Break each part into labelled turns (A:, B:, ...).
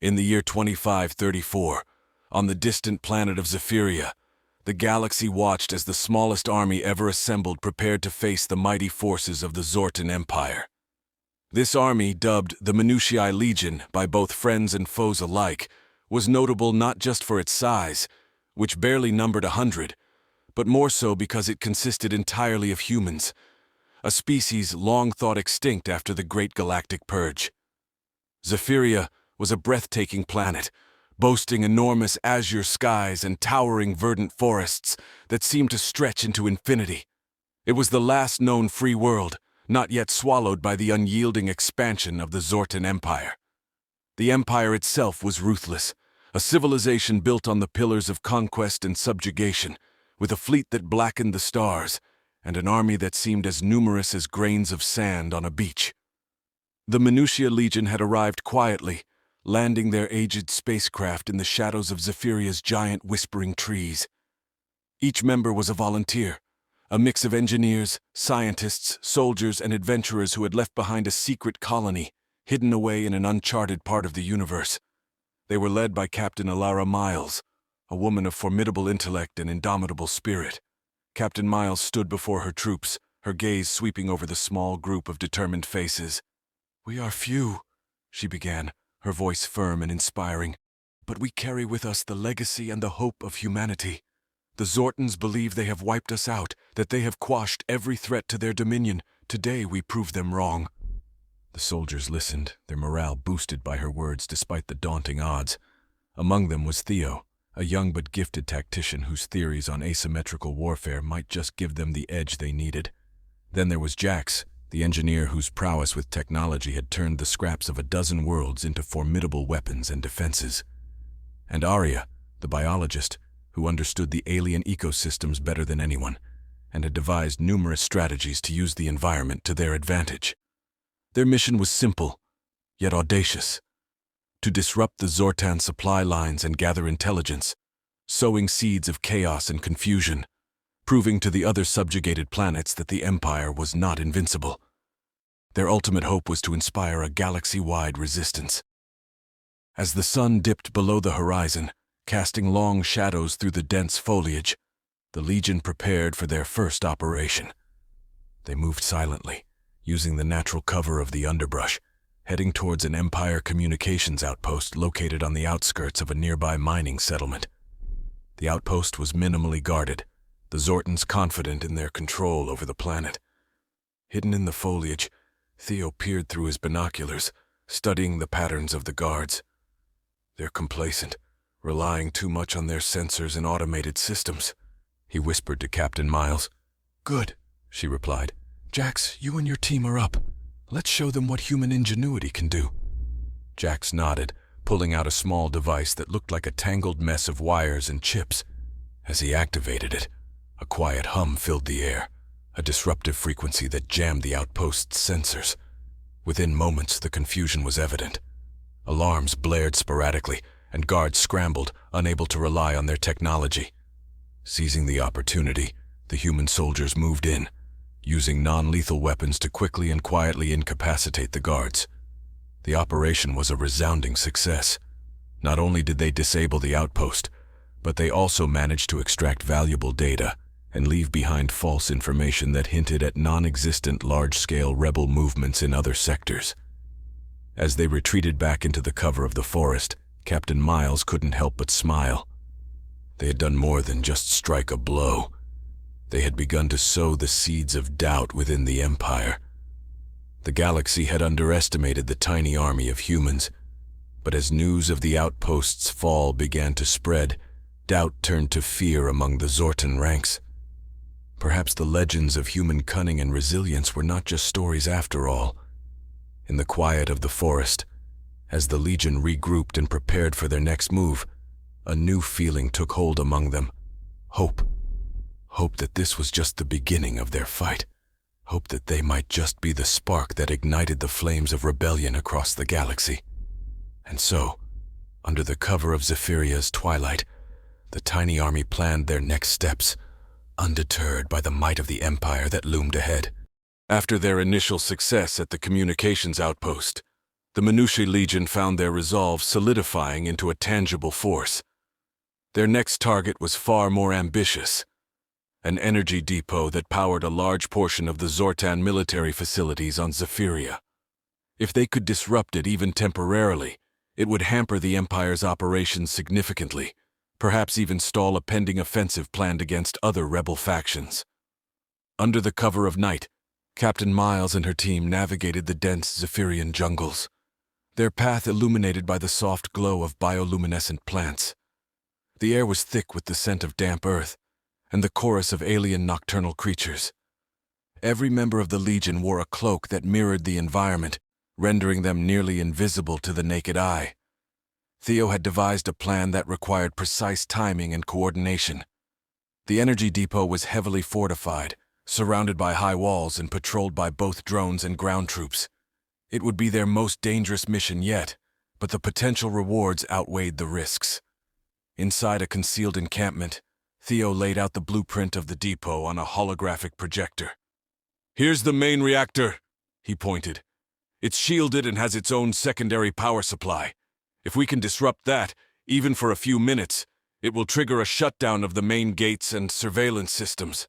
A: In the year 2534, on the distant planet of Zephyria, the galaxy watched as the smallest army ever assembled prepared to face the mighty forces of the Zortan Empire. This army, dubbed the HFY Legion by both friends and foes alike, was notable not just for its size, which barely numbered 100, but more so because it consisted entirely of humans, a species long thought extinct after the Great Galactic Purge. Zephyria was a breathtaking planet, boasting enormous azure skies and towering verdant forests that seemed to stretch into infinity. It was the last known free world, not yet swallowed by the unyielding expansion of the Zortan Empire. The Empire itself was ruthless, a civilization built on the pillars of conquest and subjugation, with a fleet that blackened the stars, and an army that seemed as numerous as grains of sand on a beach. The HFY Legion had arrived quietly, landing their aged spacecraft in the shadows of Zephyrria's giant whispering trees. Each member was a volunteer, a mix of engineers, scientists, soldiers, and adventurers who had left behind a secret colony, hidden away in an uncharted part of the universe. They were led by Captain Alara Miles, a woman of formidable intellect and indomitable spirit. Captain Miles stood before her troops, her gaze sweeping over the small group of determined faces. "We are few," she began, her voice firm and inspiring, "but we carry with us the legacy and the hope of humanity. The Zortans believe they have wiped us out, that they have quashed every threat to their dominion. Today we prove them wrong." The soldiers listened, their morale boosted by her words despite the daunting odds. Among them was Theo, a young but gifted tactician whose theories on asymmetrical warfare might just give them the edge they needed. Then there was Jax, the engineer whose prowess with technology had turned the scraps of a dozen worlds into formidable weapons and defenses. And Arya, the biologist, who understood the alien ecosystems better than anyone, and had devised numerous strategies to use the environment to their advantage. Their mission was simple, yet audacious: to disrupt the Zortan supply lines and gather intelligence, sowing seeds of chaos and confusion, proving to the other subjugated planets that the Empire was not invincible. Their ultimate hope was to inspire a galaxy-wide resistance. As the sun dipped below the horizon, casting long shadows through the dense foliage, the Legion prepared for their first operation. They moved silently, using the natural cover of the underbrush, heading towards an Empire communications outpost located on the outskirts of a nearby mining settlement. The outpost was minimally guarded, the Zortans confident in their control over the planet. Hidden in the foliage, Theo peered through his binoculars, studying the patterns of the guards. "They're complacent, relying too much on their sensors and automated systems," he whispered to Captain Miles. "Good," she replied. "Jax, you and your team are up. Let's show them what human ingenuity can do." Jax nodded, pulling out a small device that looked like a tangled mess of wires and chips. As he activated it, a quiet hum filled the air, a disruptive frequency that jammed the outpost's sensors. Within moments, the confusion was evident. Alarms blared sporadically, and guards scrambled, unable to rely on their technology. Seizing the opportunity, the human soldiers moved in, using non-lethal weapons to quickly and quietly incapacitate the guards. The operation was a resounding success. Not only did they disable the outpost, but they also managed to extract valuable data and leave behind false information that hinted at non-existent large-scale rebel movements in other sectors. As they retreated back into the cover of the forest, Captain Miles couldn't help but smile. They had done more than just strike a blow. They had begun to sow the seeds of doubt within the Empire. The galaxy had underestimated the tiny army of humans, but as news of the outpost's fall began to spread, doubt turned to fear among the Zortan ranks. Perhaps the legends of human cunning and resilience were not just stories after all. In the quiet of the forest, as the Legion regrouped and prepared for their next move, a new feeling took hold among them: hope. Hope that this was just the beginning of their fight. Hope that they might just be the spark that ignited the flames of rebellion across the galaxy. And so, under the cover of Zephyria's twilight, the tiny army planned their next steps, undeterred by the might of the Empire that loomed ahead. After their initial success at the communications outpost, The Minutia Legion found their resolve solidifying into a tangible force. Their next target was far more ambitious: an energy depot that powered a large portion of the Zortan military facilities on Zephyria. If they could disrupt it even temporarily, it would hamper the Empire's operations significantly, perhaps even stall a pending offensive planned against other rebel factions. Under the cover of night, Captain Miles and her team navigated the dense Zephyrian jungles, their path illuminated by the soft glow of bioluminescent plants. The air was thick with the scent of damp earth and the chorus of alien nocturnal creatures. Every member of the Legion wore a cloak that mirrored the environment, rendering them nearly invisible to the naked eye. Theo had devised a plan that required precise timing and coordination. The energy depot was heavily fortified, surrounded by high walls and patrolled by both drones and ground troops. It would be their most dangerous mission yet, but the potential rewards outweighed the risks. Inside a concealed encampment, Theo laid out the blueprint of the depot on a holographic projector. "Here's the main reactor," he pointed. "It's shielded and has its own secondary power supply. If we can disrupt that, even for a few minutes, it will trigger a shutdown of the main gates and surveillance systems."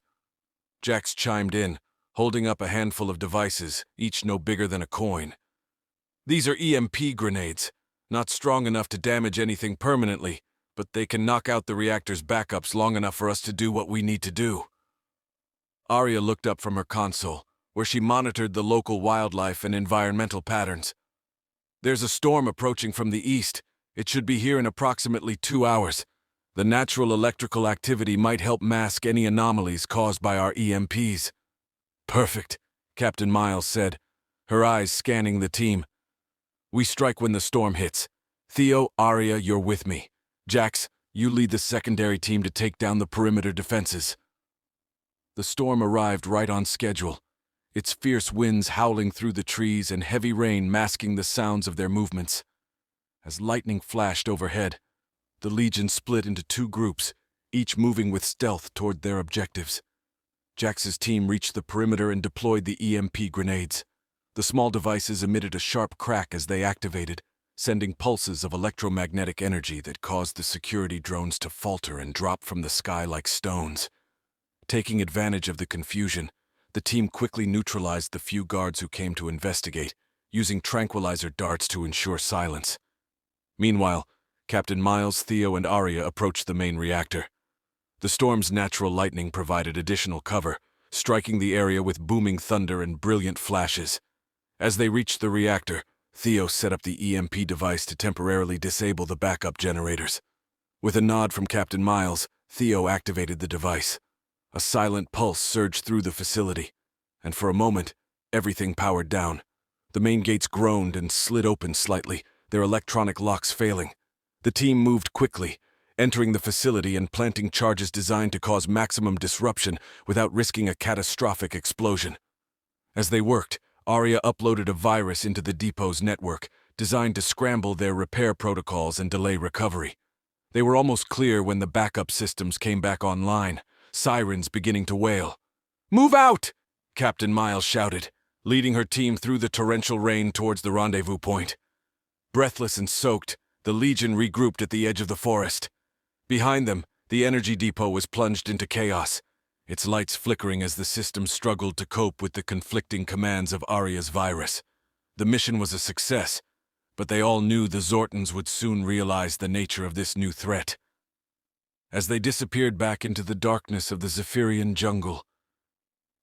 A: Jax chimed in, holding up a handful of devices, each no bigger than a coin. "These are EMP grenades, not strong enough to damage anything permanently, but they can knock out the reactor's backups long enough for us to do what we need to do." Arya looked up from her console, where she monitored the local wildlife and environmental patterns. "There's a storm approaching from the east. It should be here in approximately 2 hours. The natural electrical activity might help mask any anomalies caused by our EMPs." "Perfect," Captain Miles said, her eyes scanning the team. "We strike when the storm hits. Theo, Arya, you're with me. Jax, you lead the secondary team to take down the perimeter defenses." The storm arrived right on schedule, its fierce winds howling through the trees and heavy rain masking the sounds of their movements. As lightning flashed overhead, the Legion split into 2 groups, each moving with stealth toward their objectives. Jax's team reached the perimeter and deployed the EMP grenades. The small devices emitted a sharp crack as they activated, sending pulses of electromagnetic energy that caused the security drones to falter and drop from the sky like stones. Taking advantage of the confusion, the team quickly neutralized the few guards who came to investigate, using tranquilizer darts to ensure silence. Meanwhile, Captain Miles, Theo, and Arya approached the main reactor. The storm's natural lightning provided additional cover, striking the area with booming thunder and brilliant flashes. As they reached the reactor, Theo set up the EMP device to temporarily disable the backup generators. With a nod from Captain Miles, Theo activated the device. A silent pulse surged through the facility, and for a moment, everything powered down. The main gates groaned and slid open slightly, their electronic locks failing. The team moved quickly, entering the facility and planting charges designed to cause maximum disruption without risking a catastrophic explosion. As they worked, Arya uploaded a virus into the depot's network, designed to scramble their repair protocols and delay recovery. They were almost clear when the backup systems came back online, sirens beginning to wail. "Move out!" Captain Miles shouted, leading her team through the torrential rain towards the rendezvous point. Breathless and soaked, the Legion regrouped at the edge of the forest. Behind them, the energy depot was plunged into chaos, its lights flickering as the system struggled to cope with the conflicting commands of Arya's virus. The mission was a success, but they all knew the Zortans would soon realize the nature of this new threat. As they disappeared back into the darkness of the Zephyrian jungle,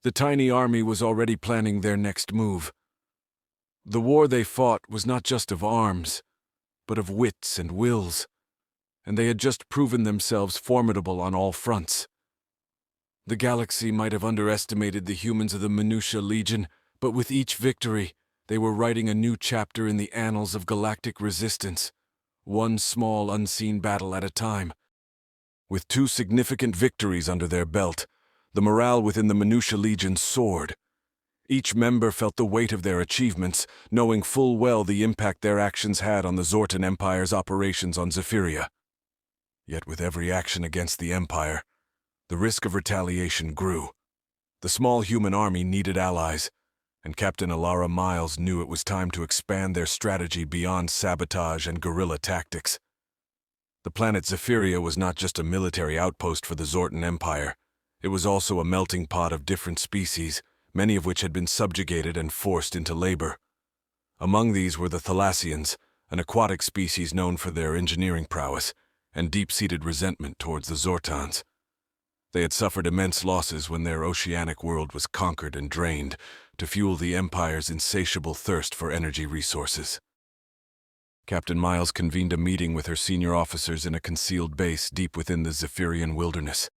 A: the tiny army was already planning their next move. The war they fought was not just of arms, but of wits and wills, and they had just proven themselves formidable on all fronts. The galaxy might have underestimated the humans of the Minutia Legion, but with each victory, they were writing a new chapter in the annals of galactic resistance, one small unseen battle at a time. With 2 significant victories under their belt, the morale within the Minutia Legion soared. Each member felt the weight of their achievements, knowing full well the impact their actions had on the Zortan Empire's operations on Zephyria. Yet with every action against the Empire, the risk of retaliation grew. The small human army needed allies, and Captain Alara Miles knew it was time to expand their strategy beyond sabotage and guerrilla tactics. The planet Zephyria was not just a military outpost for the Zortan Empire. It was also a melting pot of different species, many of which had been subjugated and forced into labor. Among these were the Thalassians, an aquatic species known for their engineering prowess and deep-seated resentment towards the Zortans. They had suffered immense losses when their oceanic world was conquered and drained to fuel the Empire's insatiable thirst for energy resources. Captain Miles convened a meeting with her senior officers in a concealed base deep within the Zephyrian wilderness.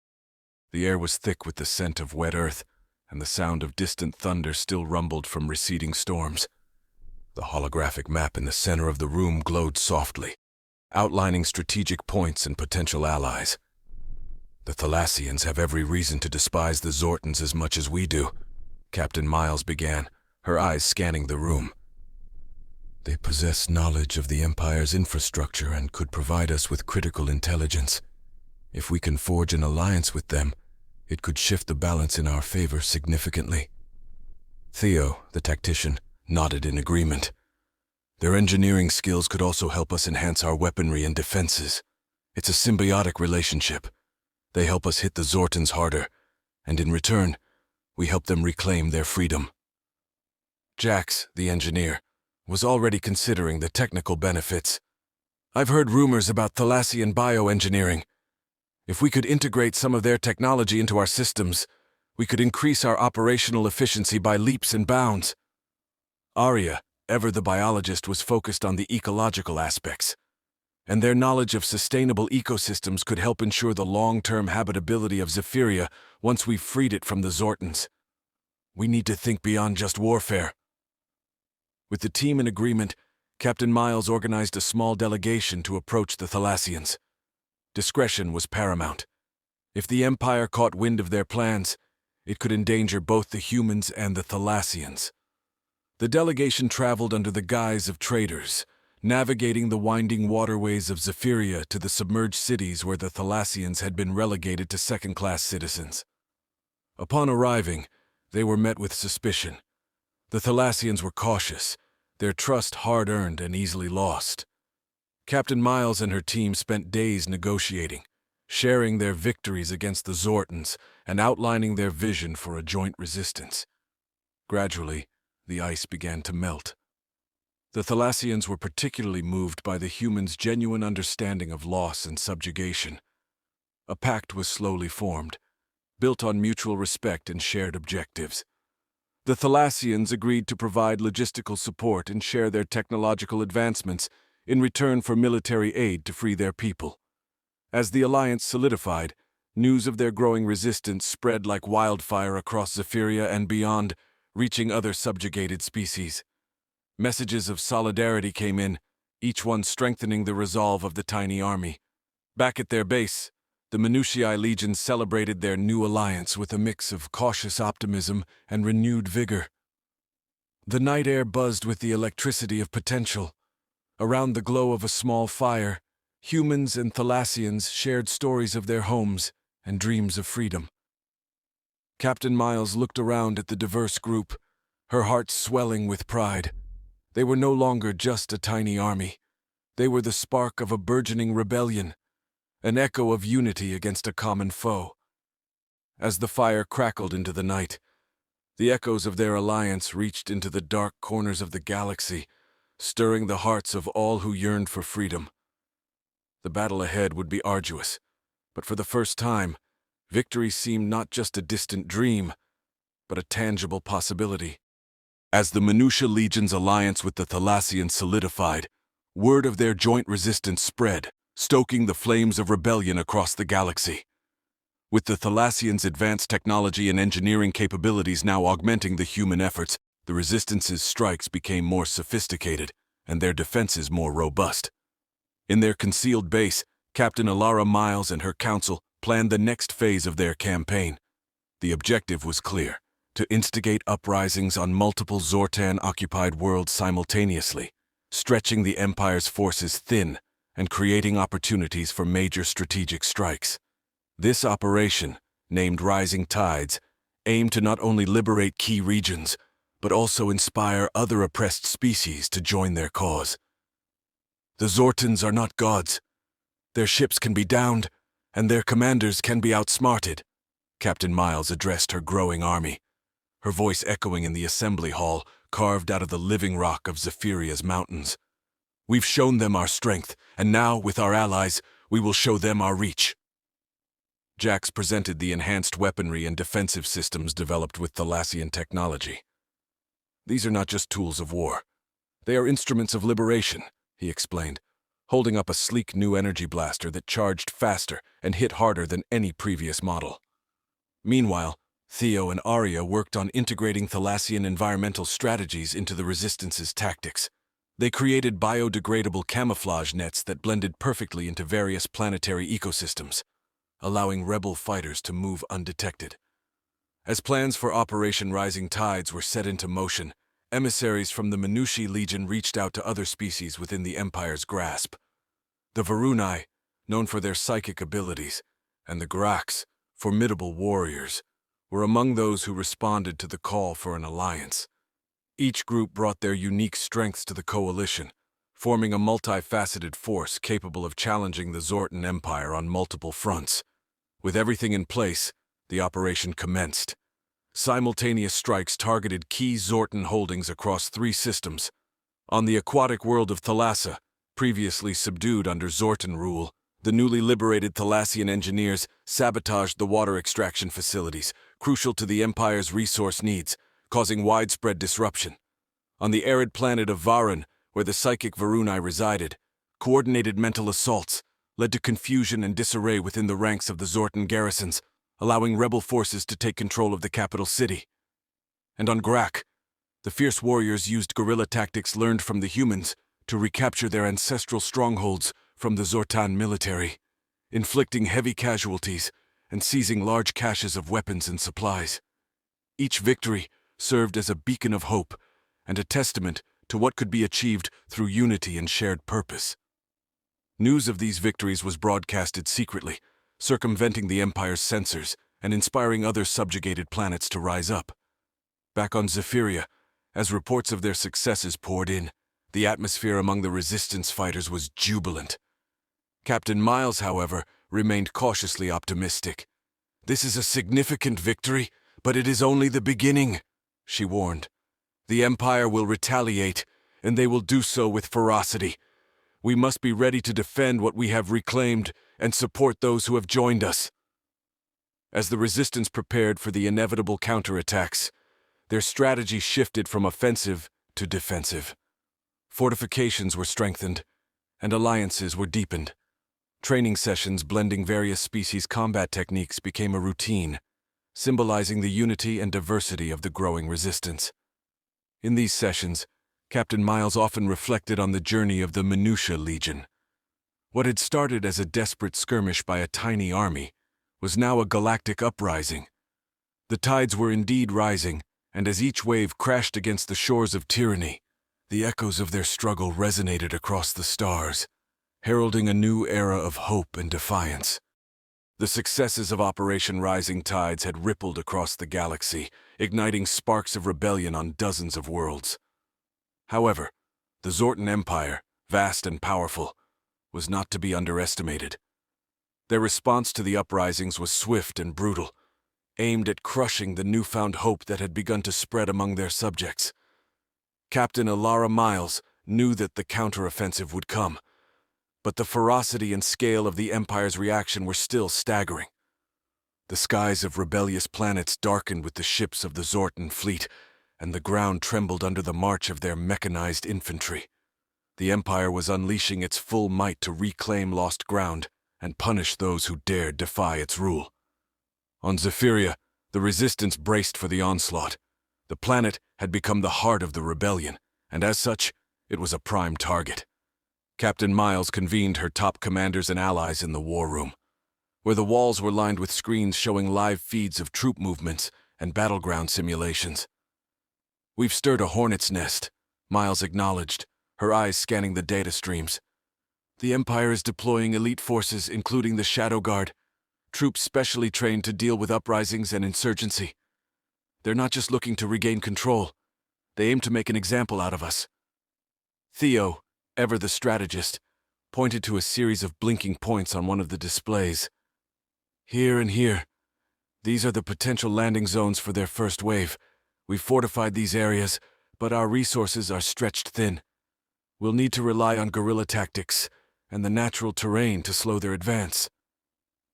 A: The air was thick with the scent of wet earth, and the sound of distant thunder still rumbled from receding storms. The holographic map in the center of the room glowed softly, outlining strategic points and potential allies. "The Thalassians have every reason to despise the Zortans as much as we do," Captain Miles began, her eyes scanning the room. "They possess knowledge of the Empire's infrastructure and could provide us with critical intelligence. If we can forge an alliance with them, it could shift the balance in our favor significantly." Theo, the tactician, nodded in agreement. "Their engineering skills could also help us enhance our weaponry and defenses. It's a symbiotic relationship. They help us hit the Zortans harder, and in return, we help them reclaim their freedom." Jax, the engineer, was already considering the technical benefits. "I've heard rumors about Thalassian bioengineering. If we could integrate some of their technology into our systems, we could increase our operational efficiency by leaps and bounds." Arya, ever the biologist, was focused on the ecological aspects, and their knowledge of sustainable ecosystems could help ensure the long-term habitability of Zephyria once we've freed it from the Zortans. "We need to think beyond just warfare." With the team in agreement, Captain Miles organized a small delegation to approach the Thalassians. Discretion was paramount. If the Empire caught wind of their plans, it could endanger both the humans and the Thalassians. The delegation traveled under the guise of traders, navigating the winding waterways of Zephyria to the submerged cities where the Thalassians had been relegated to second-class citizens. Upon arriving, they were met with suspicion. The Thalassians were cautious, their trust hard-earned and easily lost. Captain Miles and her team spent days negotiating, sharing their victories against the Zortans and outlining their vision for a joint resistance. Gradually, the ice began to melt. The Thalassians were particularly moved by the humans' genuine understanding of loss and subjugation. A pact was slowly formed, built on mutual respect and shared objectives. The Thalassians agreed to provide logistical support and share their technological advancements in return for military aid to free their people. As the alliance solidified, news of their growing resistance spread like wildfire across Zephyria and beyond, reaching other subjugated species. Messages of solidarity came in, each one strengthening the resolve of the tiny army. Back at their base, the Minutiae Legion celebrated their new alliance with a mix of cautious optimism and renewed vigor. The night air buzzed with the electricity of potential. Around the glow of a small fire, humans and Thalassians shared stories of their homes and dreams of freedom. Captain Miles looked around at the diverse group, her heart swelling with pride. They were no longer just a tiny army. They were the spark of a burgeoning rebellion, an echo of unity against a common foe. As the fire crackled into the night, the echoes of their alliance reached into the dark corners of the galaxy, stirring the hearts of all who yearned for freedom. The battle ahead would be arduous, but for the first time, victory seemed not just a distant dream, but a tangible possibility. As the Minutia Legion's alliance with the Thalassians solidified, word of their joint resistance spread, stoking the flames of rebellion across the galaxy. With the Thalassians' advanced technology and engineering capabilities now augmenting the human efforts, the Resistance's strikes became more sophisticated and their defenses more robust. In their concealed base, Captain Alara Miles and her council planned the next phase of their campaign. The objective was clear: to instigate uprisings on multiple Zortan-occupied worlds simultaneously, stretching the Empire's forces thin and creating opportunities for major strategic strikes. This operation, named Rising Tides, aimed to not only liberate key regions, but also inspire other oppressed species to join their cause. The Zortans are not gods. Their ships can be downed, and their commanders can be outsmarted. Captain Miles addressed her growing army, her voice echoing in the assembly hall carved out of the living rock of Zephyria's mountains. We've shown them our strength, and now, with our allies, we will show them our reach. Jax presented the enhanced weaponry and defensive systems developed with Thalassian technology. These are not just tools of war. They are instruments of liberation, he explained, holding up a sleek new energy blaster that charged faster and hit harder than any previous model. Meanwhile, Theo and Arya worked on integrating Thalassian environmental strategies into the Resistance's tactics. They created biodegradable camouflage nets that blended perfectly into various planetary ecosystems, allowing rebel fighters to move undetected. As plans for Operation Rising Tides were set into motion, emissaries from the Minushi Legion reached out to other species within the Empire's grasp. The Varunai, known for their psychic abilities, and the Graks, formidable warriors, were among those who responded to the call for an alliance. Each group brought their unique strengths to the coalition, forming a multifaceted force capable of challenging the Zortan Empire on multiple fronts. With everything in place, the operation commenced. Simultaneous strikes targeted key Zortan holdings across 3 systems. On the aquatic world of Thalassa, previously subdued under Zortan rule, the newly liberated Thalassian engineers sabotaged the water extraction facilities, crucial to the Empire's resource needs, causing widespread disruption. On the arid planet of Varan, where the psychic Varunai resided, coordinated mental assaults led to confusion and disarray within the ranks of the Zortan garrisons, allowing rebel forces to take control of the capital city. And on Grak, the fierce warriors used guerrilla tactics learned from the humans to recapture their ancestral strongholds from the Zortan military, inflicting heavy casualties and seizing large caches of weapons and supplies. Each victory served as a beacon of hope and a testament to what could be achieved through unity and shared purpose. News of these victories was broadcasted secretly, circumventing the Empire's censors and inspiring other subjugated planets to rise up. Back on Zephyria, as reports of their successes poured in, the atmosphere among the Resistance fighters was jubilant. Captain Miles, however, remained cautiously optimistic. "This is a significant victory, but it is only the beginning," she warned. "The Empire will retaliate, and they will do so with ferocity. We must be ready to defend what we have reclaimed and support those who have joined us." As the Resistance prepared for the inevitable counterattacks, their strategy shifted from offensive to defensive. Fortifications were strengthened, and alliances were deepened. Training sessions blending various species combat techniques became a routine, symbolizing the unity and diversity of the growing Resistance. In these sessions, Captain Miles often reflected on the journey of the Minutia Legion. What had started as a desperate skirmish by a tiny army was now a galactic uprising. The tides were indeed rising, and as each wave crashed against the shores of tyranny, the echoes of their struggle resonated across the stars, heralding a new era of hope and defiance. The successes of Operation Rising Tides had rippled across the galaxy, igniting sparks of rebellion on dozens of worlds. However, the Zortan Empire, vast and powerful, was not to be underestimated. Their response to the uprisings was swift and brutal, aimed at crushing the newfound hope that had begun to spread among their subjects. Captain Alara Miles knew that the counteroffensive would come, but the ferocity and scale of the Empire's reaction were still staggering. The skies of rebellious planets darkened with the ships of the Zortan fleet, and the ground trembled under the march of their mechanized infantry. The Empire was unleashing its full might to reclaim lost ground and punish those who dared defy its rule. On Zephyria, the Resistance braced for the onslaught. The planet had become the heart of the rebellion, and as such, it was a prime target. Captain Miles convened her top commanders and allies in the war room, where the walls were lined with screens showing live feeds of troop movements and battleground simulations. "We've stirred a hornet's nest," Miles acknowledged, her eyes scanning the data streams. "The Empire is deploying elite forces, including the Shadow Guard, troops specially trained to deal with uprisings and insurgency. They're not just looking to regain control, They aim to make an example out of us. Theo, ever the strategist, pointed to a series of blinking points on one of the displays. Here and here. These are the potential landing zones for their first wave. We've fortified these areas, but our resources are stretched thin. We'll need to rely on guerrilla tactics and the natural terrain to slow their advance.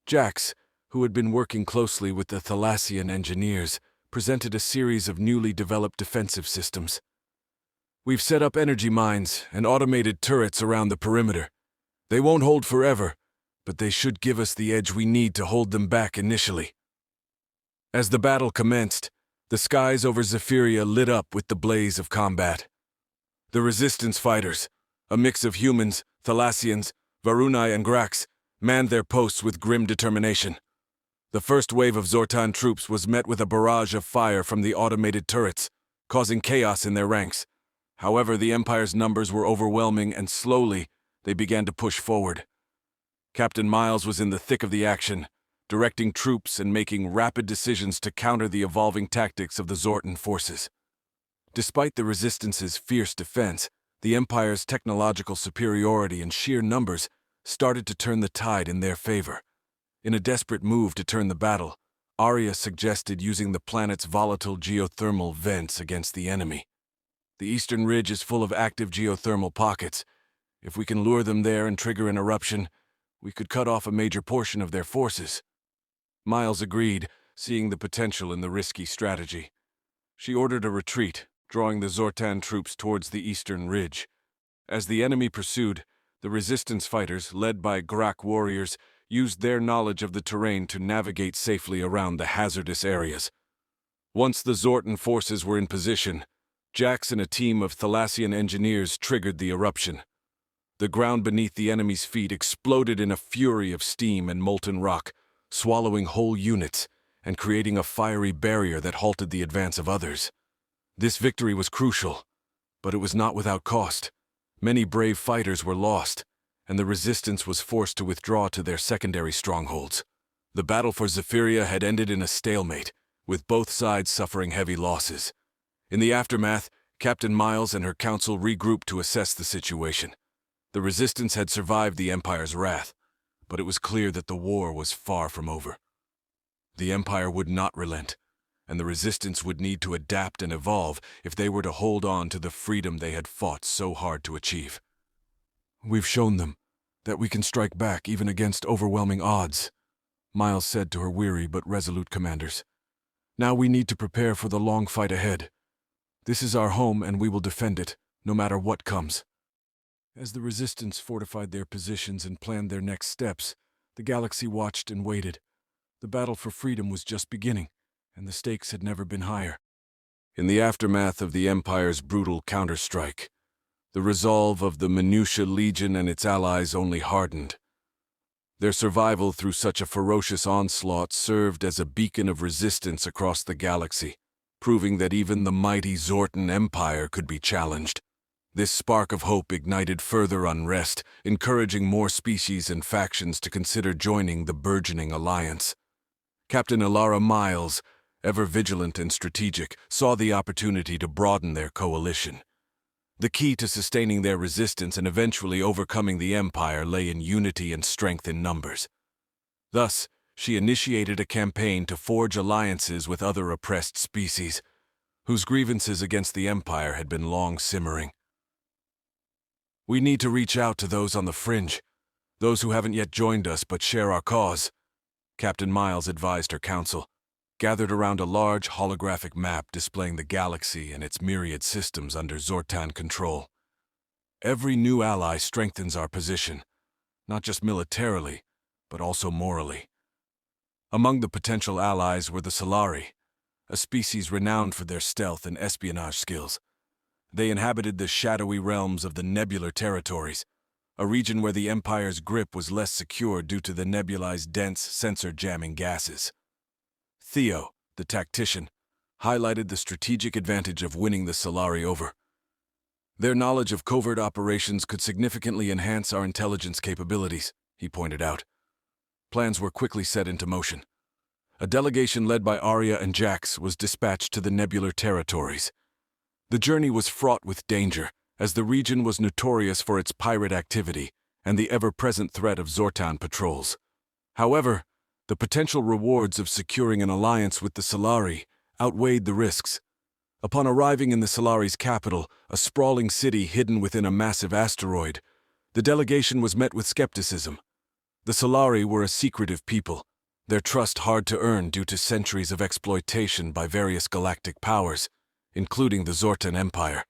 A: Jax, who had been working closely with the Thalassian engineers, presented a series of newly developed defensive systems. We've set up energy mines and automated turrets around the perimeter. They won't hold forever, but they should give us the edge we need to hold them back initially. As the battle commenced, the skies over Zephyria lit up with the blaze of combat. The resistance fighters, a mix of humans, Thalassians, Varunai and Grax, manned their posts with grim determination. The first wave of Zortan troops was met with a barrage of fire from the automated turrets, causing chaos in their ranks. However, the Empire's numbers were overwhelming, and slowly they began to push forward. Captain Miles was in the thick of the action, directing troops and making rapid decisions to counter the evolving tactics of the Zortan forces. Despite the Resistance's fierce defense, the Empire's technological superiority and sheer numbers started to turn the tide in their favor. In a desperate move to turn the battle, Arya suggested using the planet's volatile geothermal vents against the enemy. The eastern ridge is full of active geothermal pockets. If we can lure them there and trigger an eruption, we could cut off a major portion of their forces. Miles agreed, seeing the potential in the risky strategy. She ordered a retreat, drawing the Zortan troops towards the eastern ridge. As the enemy pursued, the resistance fighters, led by Grak warriors, used their knowledge of the terrain to navigate safely around the hazardous areas. Once the Zortan forces were in position, Jax and a team of Thalassian engineers triggered the eruption. The ground beneath the enemy's feet exploded in a fury of steam and molten rock, swallowing whole units and creating a fiery barrier that halted the advance of others. This victory was crucial, but it was not without cost. Many brave fighters were lost, and the resistance was forced to withdraw to their secondary strongholds. The battle for Zephyria had ended in a stalemate, with both sides suffering heavy losses. In the aftermath, Captain Miles and her council regrouped to assess the situation. The resistance had survived the Empire's wrath, but it was clear that the war was far from over. The Empire would not relent, and the resistance would need to adapt and evolve if they were to hold on to the freedom they had fought so hard to achieve. "We've shown them that we can strike back even against overwhelming odds," Miles said to her weary but resolute commanders. "Now we need to prepare for the long fight ahead. This is our home, and we will defend it, no matter what comes." As the resistance fortified their positions and planned their next steps, the galaxy watched and waited. The battle for freedom was just beginning, and the stakes had never been higher. In the aftermath of the Empire's brutal counterstrike, the resolve of the Minutia Legion and its allies only hardened. Their survival through such a ferocious onslaught served as a beacon of resistance across the galaxy, proving that even the mighty Zortan Empire could be challenged. This spark of hope ignited further unrest, encouraging more species and factions to consider joining the burgeoning alliance. Captain Ilara Miles, ever vigilant and strategic, saw the opportunity to broaden their coalition. The key to sustaining their resistance and eventually overcoming the Empire lay in unity and strength in numbers. Thus, she initiated a campaign to forge alliances with other oppressed species, whose grievances against the Empire had been long simmering. "We need to reach out to those on the fringe, those who haven't yet joined us but share our cause," Captain Miles advised her council, gathered around a large holographic map displaying the galaxy and its myriad systems under Zortan control. "Every new ally strengthens our position, not just militarily, but also morally." Among the potential allies were the Solari, a species renowned for their stealth and espionage skills. They inhabited the shadowy realms of the nebular territories, a region where the Empire's grip was less secure due to the nebula's dense, sensor-jamming gases. Theo, the tactician, highlighted the strategic advantage of winning the Solari over. "Their knowledge of covert operations could significantly enhance our intelligence capabilities," he pointed out. Plans were quickly set into motion. A delegation led by Arya and Jax was dispatched to the nebular territories. The journey was fraught with danger, as the region was notorious for its pirate activity and the ever-present threat of Zortan patrols. However, the potential rewards of securing an alliance with the Solari outweighed the risks. Upon arriving in the Solari's capital, a sprawling city hidden within a massive asteroid, the delegation was met with skepticism. The Solari were a secretive people, their trust hard to earn due to centuries of exploitation by various galactic powers, including the Zortan Empire.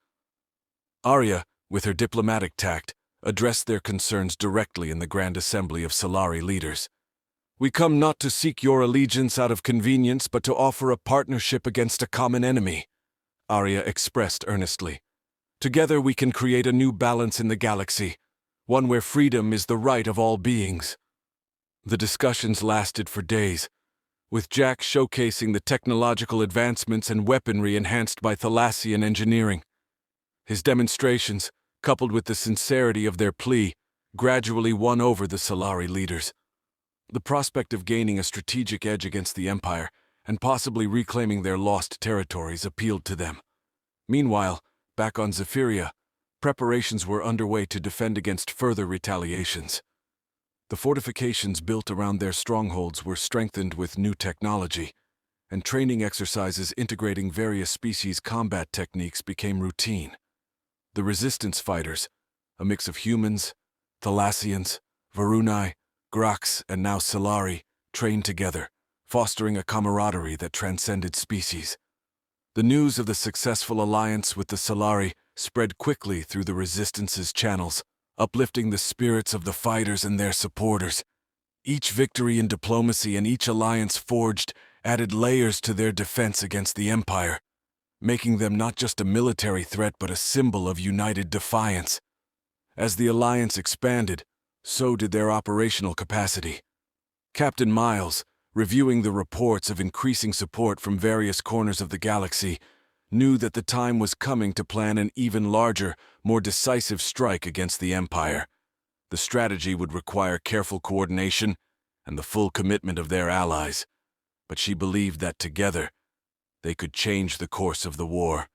A: Arya, with her diplomatic tact, addressed their concerns directly in the Grand Assembly of Solari leaders. "We come not to seek your allegiance out of convenience, but to offer a partnership against a common enemy," Arya expressed earnestly. "Together we can create a new balance in the galaxy, one where freedom is the right of all beings." The discussions lasted for days, with Jack showcasing the technological advancements and weaponry enhanced by Thalassian engineering. His demonstrations, coupled with the sincerity of their plea, gradually won over the Solari leaders. The prospect of gaining a strategic edge against the Empire and possibly reclaiming their lost territories appealed to them. Meanwhile, back on Zephyria, preparations were underway to defend against further retaliations. The fortifications built around their strongholds were strengthened with new technology, and training exercises integrating various species combat techniques became routine. The resistance fighters, a mix of humans, Thalassians, Varunai, Grax, and now Solari, trained together, fostering a camaraderie that transcended species. The news of the successful alliance with the Solari spread quickly through the Resistance's channels, uplifting the spirits of the fighters and their supporters. Each victory in diplomacy and each alliance forged added layers to their defense against the Empire, making them not just a military threat but a symbol of united defiance. As the alliance expanded, so did their operational capacity. Captain Miles, reviewing the reports of increasing support from various corners of the galaxy, knew that the time was coming to plan an even larger, more decisive strike against the Empire. The strategy would require careful coordination and the full commitment of their allies, but she believed that together, they could change the course of the war.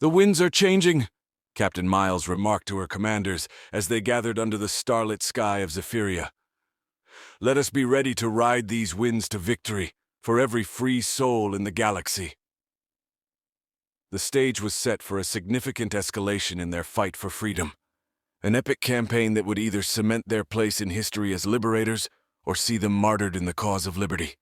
A: "The winds are changing," Captain Miles remarked to her commanders as they gathered under the starlit sky of Zephyria. "Let us be ready to ride these winds to victory for every free soul in the galaxy." The stage was set for a significant escalation in their fight for freedom, an epic campaign that would either cement their place in history as liberators or see them martyred in the cause of liberty.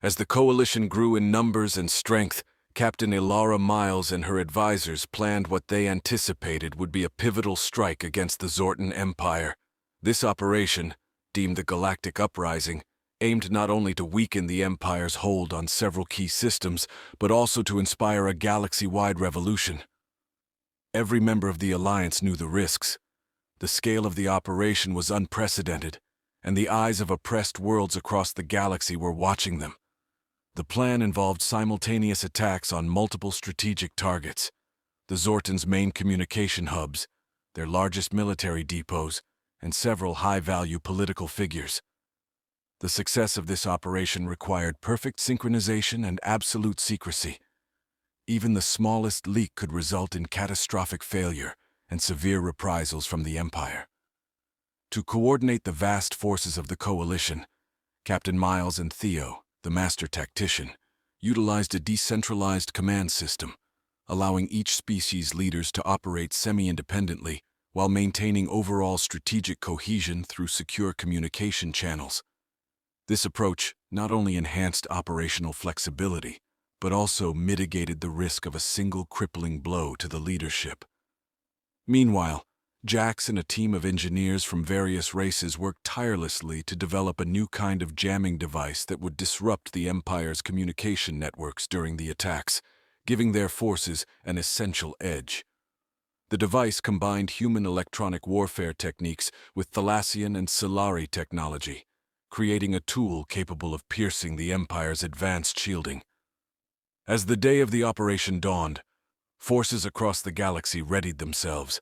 A: As the coalition grew in numbers and strength, Captain Ilara Miles and her advisors planned what they anticipated would be a pivotal strike against the Zortan Empire. This operation, deemed the Galactic Uprising, aimed not only to weaken the Empire's hold on several key systems, but also to inspire a galaxy-wide revolution. Every member of the Alliance knew the risks. The scale of the operation was unprecedented, and the eyes of oppressed worlds across the galaxy were watching them. The plan involved simultaneous attacks on multiple strategic targets: the Zortan's main communication hubs, their largest military depots, and several high-value political figures. The success of this operation required perfect synchronization and absolute secrecy. Even the smallest leak could result in catastrophic failure and severe reprisals from the Empire. To coordinate the vast forces of the coalition, Captain Miles and Theo, the master tactician, utilized a decentralized command system, allowing each species leaders to operate semi-independently while maintaining overall strategic cohesion through secure communication channels. This approach not only enhanced operational flexibility, but also mitigated the risk of a single crippling blow to the leadership. Meanwhile, Jax and a team of engineers from various races worked tirelessly to develop a new kind of jamming device that would disrupt the Empire's communication networks during the attacks, giving their forces an essential edge. The device combined human electronic warfare techniques with Thalassian and Solari technology, creating a tool capable of piercing the Empire's advanced shielding. As the day of the operation dawned, forces across the galaxy readied themselves.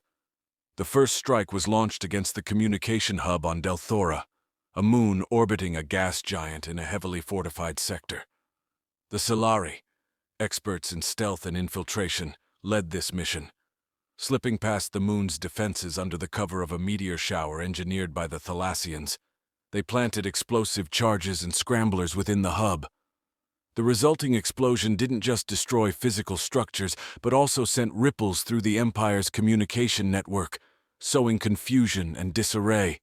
A: The first strike was launched against the communication hub on Delthora, a moon orbiting a gas giant in a heavily fortified sector. The Solari, experts in stealth and infiltration, led this mission. Slipping past the moon's defenses under the cover of a meteor shower engineered by the Thalassians, they planted explosive charges and scramblers within the hub. The resulting explosion didn't just destroy physical structures, but also sent ripples through the Empire's communication network, sowing confusion and disarray.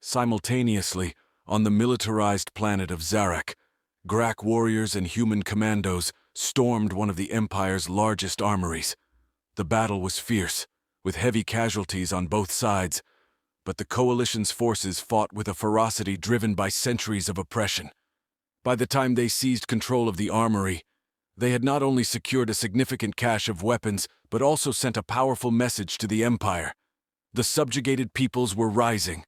A: Simultaneously, on the militarized planet of Zarak, Grak warriors and human commandos stormed one of the Empire's largest armories. The battle was fierce, with heavy casualties on both sides, but the Coalition's forces fought with a ferocity driven by centuries of oppression. By the time they seized control of the armory, they had not only secured a significant cache of weapons, but also sent a powerful message to the Empire. The subjugated peoples were rising.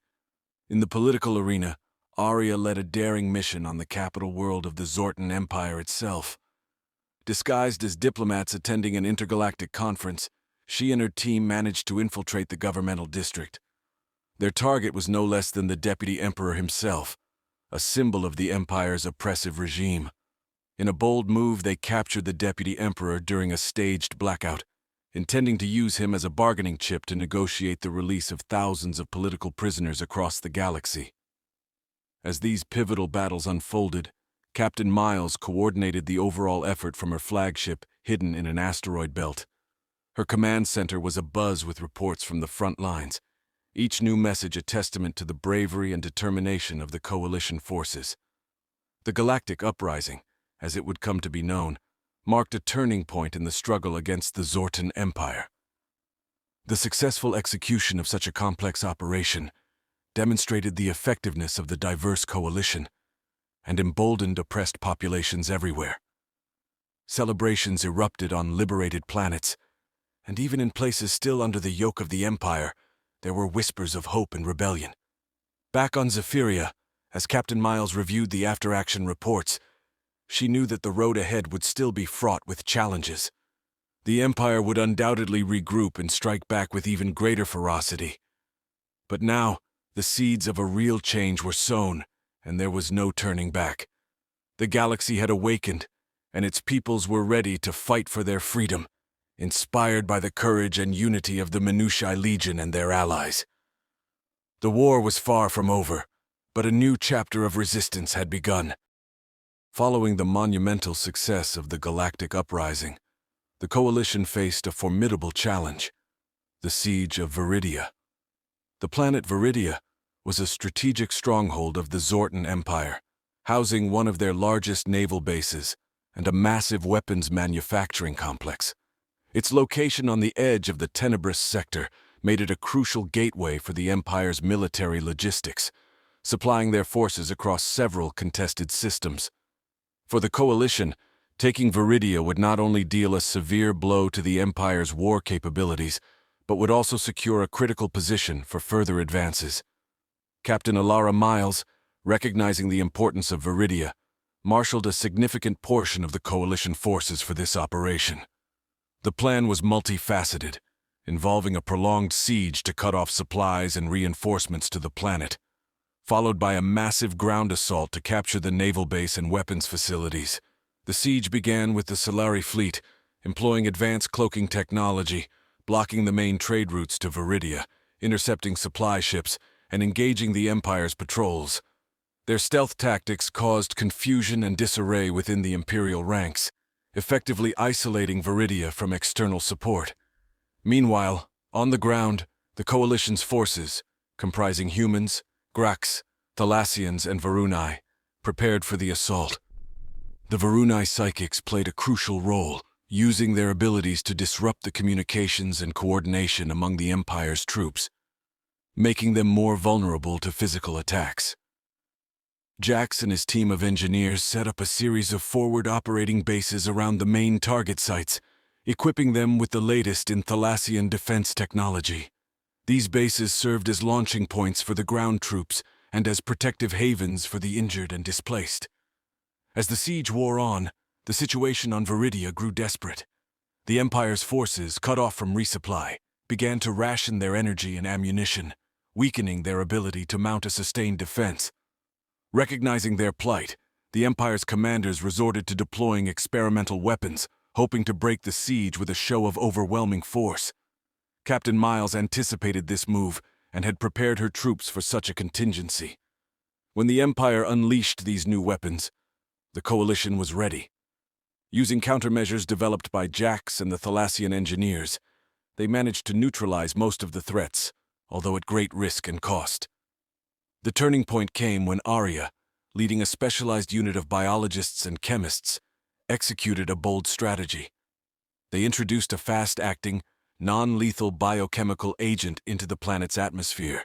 A: In the political arena, Arya led a daring mission on the capital world of the Zortan Empire itself. Disguised as diplomats attending an intergalactic conference, she and her team managed to infiltrate the governmental district. Their target was no less than the Deputy Emperor himself, a symbol of the Empire's oppressive regime. In a bold move, they captured the Deputy Emperor during a staged blackout, intending to use him as a bargaining chip to negotiate the release of thousands of political prisoners across the galaxy. As these pivotal battles unfolded, Captain Miles coordinated the overall effort from her flagship hidden in an asteroid belt. Her command center was abuzz with reports from the front lines, each new message a testament to the bravery and determination of the Coalition forces. The Galactic Uprising, as it would come to be known, marked a turning point in the struggle against the Zortan Empire. The successful execution of such a complex operation demonstrated the effectiveness of the diverse coalition and emboldened oppressed populations everywhere. Celebrations erupted on liberated planets, and even in places still under the yoke of the Empire, there were whispers of hope and rebellion. Back on Zephyria, as Captain Miles reviewed the after-action reports, she knew that the road ahead would still be fraught with challenges. The Empire would undoubtedly regroup and strike back with even greater ferocity. But now, the seeds of a real change were sown, and there was no turning back. The galaxy had awakened, and its peoples were ready to fight for their freedom, inspired by the courage and unity of the Minutai Legion and their allies. The war was far from over, but a new chapter of resistance had begun. Following the monumental success of the Galactic Uprising, the Coalition faced a formidable challenge: the siege of Viridia. The planet Viridia was a strategic stronghold of the Zortan Empire, housing one of their largest naval bases and a massive weapons manufacturing complex. Its location on the edge of the Tenebrous sector made it a crucial gateway for the Empire's military logistics, supplying their forces across several contested systems. For the Coalition, taking Viridia would not only deal a severe blow to the Empire's war capabilities, but would also secure a critical position for further advances. Captain Alara Miles, recognizing the importance of Viridia, marshaled a significant portion of the Coalition forces for this operation. The plan was multifaceted, involving a prolonged siege to cut off supplies and reinforcements to the planet, followed by a massive ground assault to capture the naval base and weapons facilities. The siege began with the Solari fleet, employing advanced cloaking technology, blocking the main trade routes to Viridia, intercepting supply ships, and engaging the Empire's patrols. Their stealth tactics caused confusion and disarray within the Imperial ranks, effectively isolating Viridia from external support. Meanwhile, on the ground, the Coalition's forces, comprising humans, Graks, Thalassians, and Varunai, prepared for the assault. The Varunai psychics played a crucial role, using their abilities to disrupt the communications and coordination among the Empire's troops, making them more vulnerable to physical attacks. Jax and his team of engineers set up a series of forward operating bases around the main target sites, equipping them with the latest in Thalassian defense technology. These bases served as launching points for the ground troops and as protective havens for the injured and displaced. As the siege wore on, the situation on Viridia grew desperate. The Empire's forces, cut off from resupply, began to ration their energy and ammunition, weakening their ability to mount a sustained defense. Recognizing their plight, the Empire's commanders resorted to deploying experimental weapons, hoping to break the siege with a show of overwhelming force. Captain Miles anticipated this move and had prepared her troops for such a contingency. When the Empire unleashed these new weapons, the coalition was ready. Using countermeasures developed by Jax and the Thalassian engineers, they managed to neutralize most of the threats, although at great risk and cost. The turning point came when Arya, leading a specialized unit of biologists and chemists, executed a bold strategy. They introduced a fast-acting, non-lethal biochemical agent into the planet's atmosphere,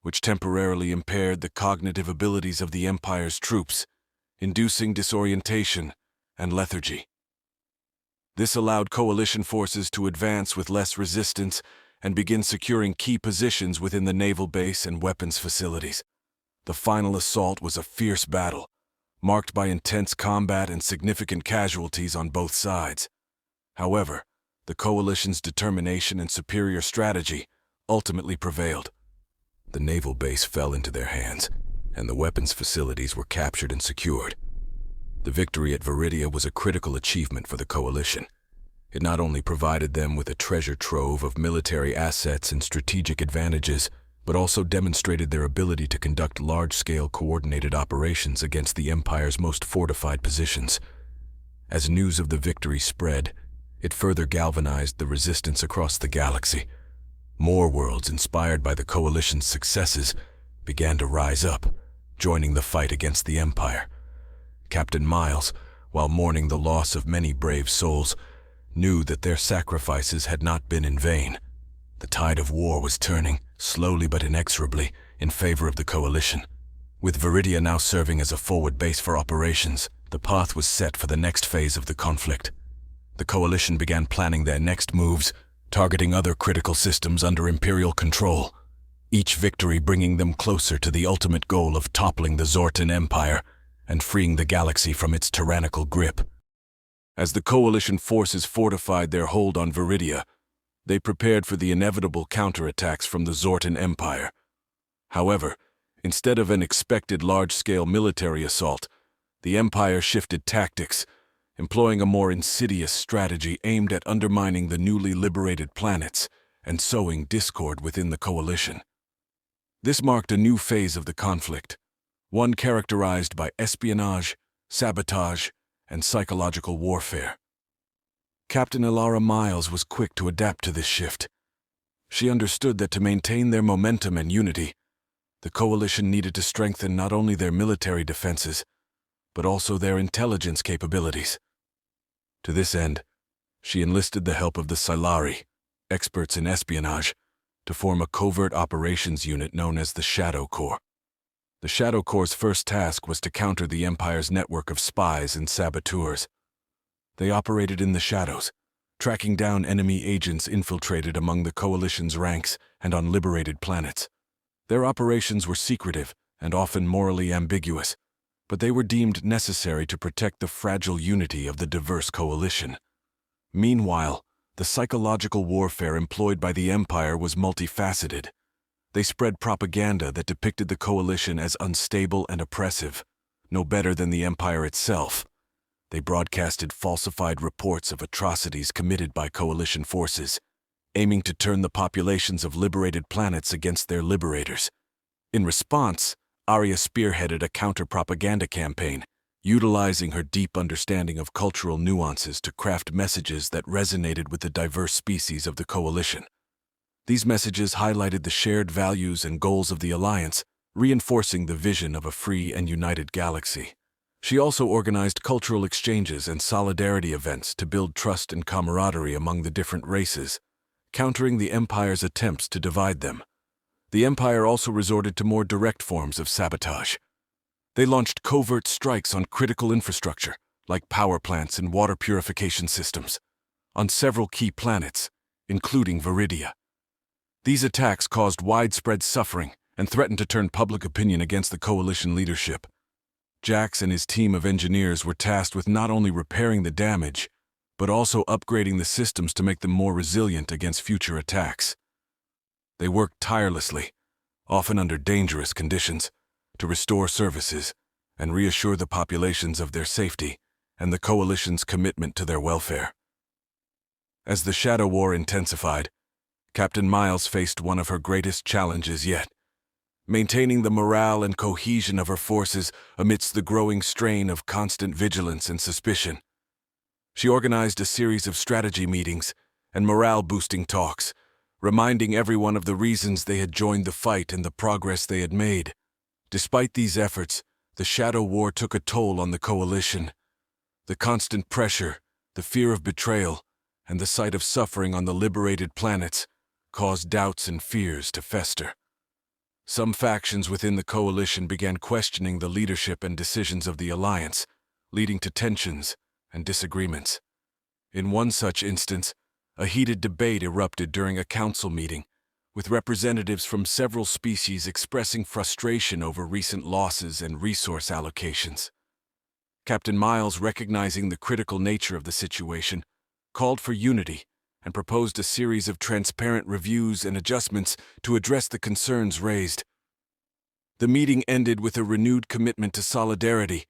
A: which temporarily impaired the cognitive abilities of the Empire's troops, inducing disorientation and lethargy. This allowed coalition forces to advance with less resistance and begin securing key positions within the naval base and weapons facilities. The final assault was a fierce battle, marked by intense combat and significant casualties on both sides. However, the coalition's determination and superior strategy ultimately prevailed. The naval base fell into their hands, and the weapons facilities were captured and secured. The victory at Viridia was a critical achievement for the coalition. It not only provided them with a treasure trove of military assets and strategic advantages, but also demonstrated their ability to conduct large-scale coordinated operations against the Empire's most fortified positions. As news of the victory spread, it further galvanized the resistance across the galaxy. More worlds inspired by the coalition's successes began to rise up, joining the fight against the Empire. Captain Miles, while mourning the loss of many brave souls, knew that their sacrifices had not been in vain. The tide of war was turning, slowly but inexorably, in favor of the coalition. With Viridia now serving as a forward base for operations, the path was set for the next phase of the conflict. The coalition began planning their next moves, targeting other critical systems under Imperial control, each victory bringing them closer to the ultimate goal of toppling the Zortan Empire and freeing the galaxy from its tyrannical grip. As the coalition forces fortified their hold on Viridia, they prepared for the inevitable counterattacks from the Zortan Empire. However, instead of an expected large-scale military assault, the Empire shifted tactics, employing a more insidious strategy aimed at undermining the newly liberated planets and sowing discord within the coalition. This marked a new phase of the conflict, one characterized by espionage, sabotage, and psychological warfare. Captain Ilara Miles was quick to adapt to this shift. She understood that to maintain their momentum and unity, the coalition needed to strengthen not only their military defenses, but also their intelligence capabilities. To this end, she enlisted the help of the Silari, experts in espionage, to form a covert operations unit known as the Shadow Corps. The Shadow Corps' first task was to counter the Empire's network of spies and saboteurs. They operated in the shadows, tracking down enemy agents infiltrated among the coalition's ranks and on liberated planets. Their operations were secretive and often morally ambiguous, but they were deemed necessary to protect the fragile unity of the diverse coalition. Meanwhile, the psychological warfare employed by the Empire was multifaceted. They spread propaganda that depicted the coalition as unstable and oppressive, no better than the Empire itself. They broadcasted falsified reports of atrocities committed by coalition forces, aiming to turn the populations of liberated planets against their liberators. In response, Arya spearheaded a counter-propaganda campaign, utilizing her deep understanding of cultural nuances to craft messages that resonated with the diverse species of the coalition. These messages highlighted the shared values and goals of the Alliance, reinforcing the vision of a free and united galaxy. She also organized cultural exchanges and solidarity events to build trust and camaraderie among the different races, countering the Empire's attempts to divide them. The Empire also resorted to more direct forms of sabotage. They launched covert strikes on critical infrastructure, like power plants and water purification systems, on several key planets, including Viridia. These attacks caused widespread suffering and threatened to turn public opinion against the coalition leadership. Jax and his team of engineers were tasked with not only repairing the damage, but also upgrading the systems to make them more resilient against future attacks. They worked tirelessly, often under dangerous conditions, to restore services and reassure the populations of their safety and the coalition's commitment to their welfare. As the Shadow War intensified, Captain Miles faced one of her greatest challenges yet: maintaining the morale and cohesion of her forces amidst the growing strain of constant vigilance and suspicion. She organized a series of strategy meetings and morale-boosting talks, reminding everyone of the reasons they had joined the fight and the progress they had made. Despite these efforts, the Shadow War took a toll on the Coalition. The constant pressure, the fear of betrayal, and the sight of suffering on the liberated planets caused doubts and fears to fester. Some factions within the Coalition began questioning the leadership and decisions of the Alliance, leading to tensions and disagreements. In one such instance, a heated debate erupted during a council meeting, with representatives from several species expressing frustration over recent losses and resource allocations. Captain Miles, recognizing the critical nature of the situation, called for unity and proposed a series of transparent reviews and adjustments to address the concerns raised. The meeting ended with a renewed commitment to solidarity,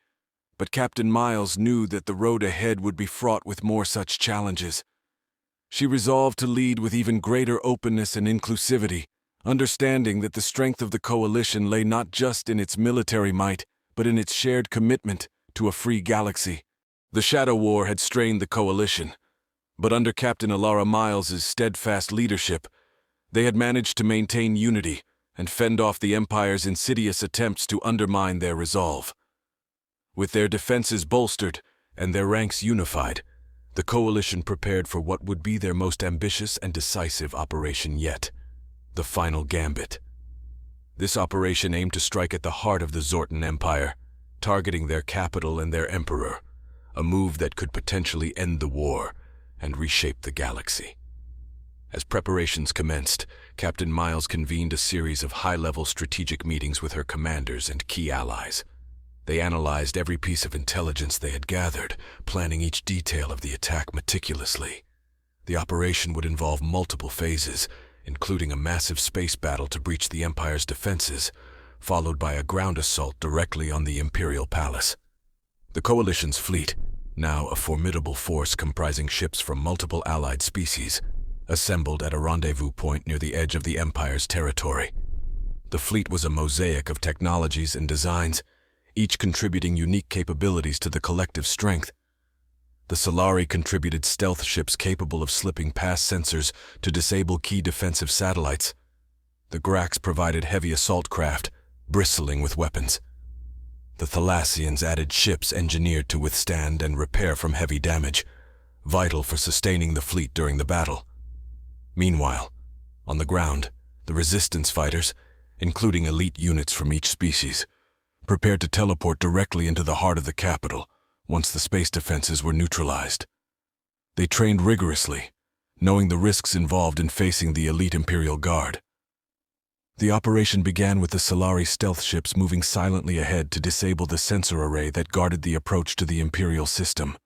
A: but Captain Miles knew that the road ahead would be fraught with more such challenges. She resolved to lead with even greater openness and inclusivity, understanding that the strength of the Coalition lay not just in its military might, but in its shared commitment to a free galaxy. The Shadow War had strained the Coalition, but under Captain Alara Miles's steadfast leadership, they had managed to maintain unity and fend off the Empire's insidious attempts to undermine their resolve. With their defenses bolstered and their ranks unified, the Coalition prepared for what would be their most ambitious and decisive operation yet: the Final Gambit. This operation aimed to strike at the heart of the Zortan Empire, targeting their capital and their emperor, a move that could potentially end the war and reshape the galaxy. As preparations commenced, Captain Miles convened a series of high-level strategic meetings with her commanders and key allies. They analyzed every piece of intelligence they had gathered, planning each detail of the attack meticulously. The operation would involve multiple phases, including a massive space battle to breach the Empire's defenses, followed by a ground assault directly on the Imperial Palace. The Coalition's fleet, now a formidable force comprising ships from multiple allied species, assembled at a rendezvous point near the edge of the Empire's territory. The fleet was a mosaic of technologies and designs, each contributing unique capabilities to the collective strength. The Solari contributed stealth ships capable of slipping past sensors to disable key defensive satellites. The Grax provided heavy assault craft, bristling with weapons. The Thalassians added ships engineered to withstand and repair from heavy damage, vital for sustaining the fleet during the battle. Meanwhile, on the ground, the Resistance fighters, including elite units from each species, prepared to teleport directly into the heart of the capital once the space defenses were neutralized. They trained rigorously, knowing the risks involved in facing the elite Imperial Guard. The operation began with the Solari stealth ships moving silently ahead to disable the sensor array that guarded the approach to the Imperial system.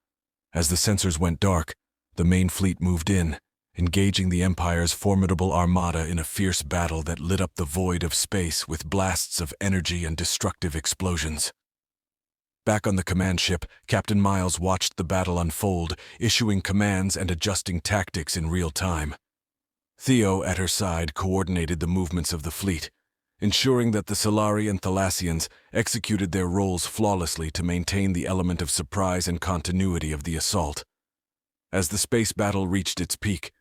A: As the sensors went dark, the main fleet moved in, engaging the Empire's formidable armada in a fierce battle that lit up the void of space with blasts of energy and destructive explosions. Back on the command ship, Captain Miles watched the battle unfold, issuing commands and adjusting tactics in real time. Theo, at her side, coordinated the movements of the fleet, ensuring that the Solari and Thalassians executed their roles flawlessly to maintain the element of surprise and continuity of the assault. As the space battle reached its peak,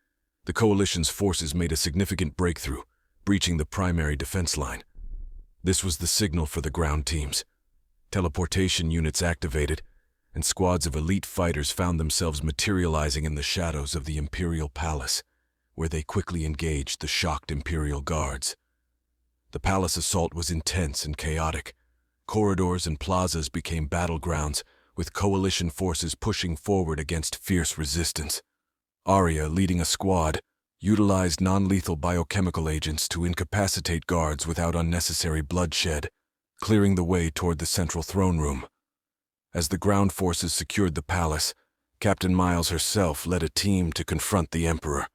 A: the Coalition's forces made a significant breakthrough, breaching the primary defense line. This was the signal for the ground teams. Teleportation units activated, and squads of elite fighters found themselves materializing in the shadows of the Imperial Palace, where they quickly engaged the shocked Imperial Guards. The palace assault was intense and chaotic. Corridors and plazas became battlegrounds, with Coalition forces pushing forward against fierce resistance. Arya, leading a squad, utilized non-lethal biochemical agents to incapacitate guards without unnecessary bloodshed, clearing the way toward the central throne room. As the ground forces secured the palace, Captain Miles herself led a team to confront the Emperor.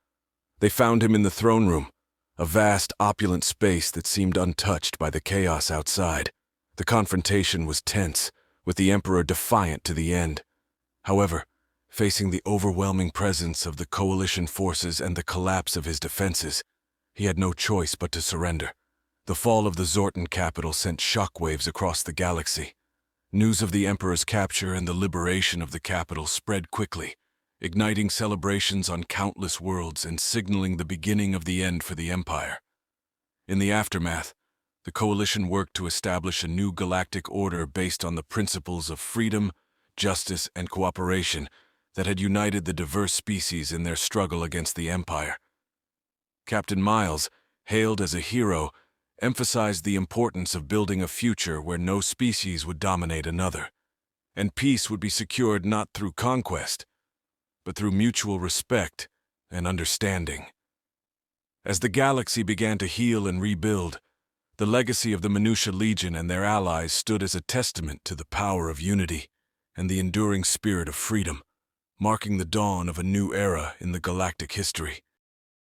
A: They found him in the throne room, a vast, opulent space that seemed untouched by the chaos outside. The confrontation was tense, with the Emperor defiant to the end. However, Facing the overwhelming presence of the coalition forces and the collapse of his defenses, he had no choice but to surrender. The fall of the Zortan capital sent shockwaves across the galaxy. News of the Emperor's capture and the liberation of the capital spread quickly, igniting celebrations on countless worlds and signaling the beginning of the end for the Empire. In the aftermath, the coalition worked to establish a new galactic order based on the principles of freedom, justice, and cooperation that had united the diverse species in their struggle against the Empire. Captain Miles, hailed as a hero, emphasized the importance of building a future where no species would dominate another, and peace would be secured not through conquest, but through mutual respect and understanding. As the galaxy began to heal and rebuild, the legacy of the Minutia Legion and their allies stood as a testament to the power of unity and the enduring spirit of freedom, marking the dawn of a new era in the galactic history.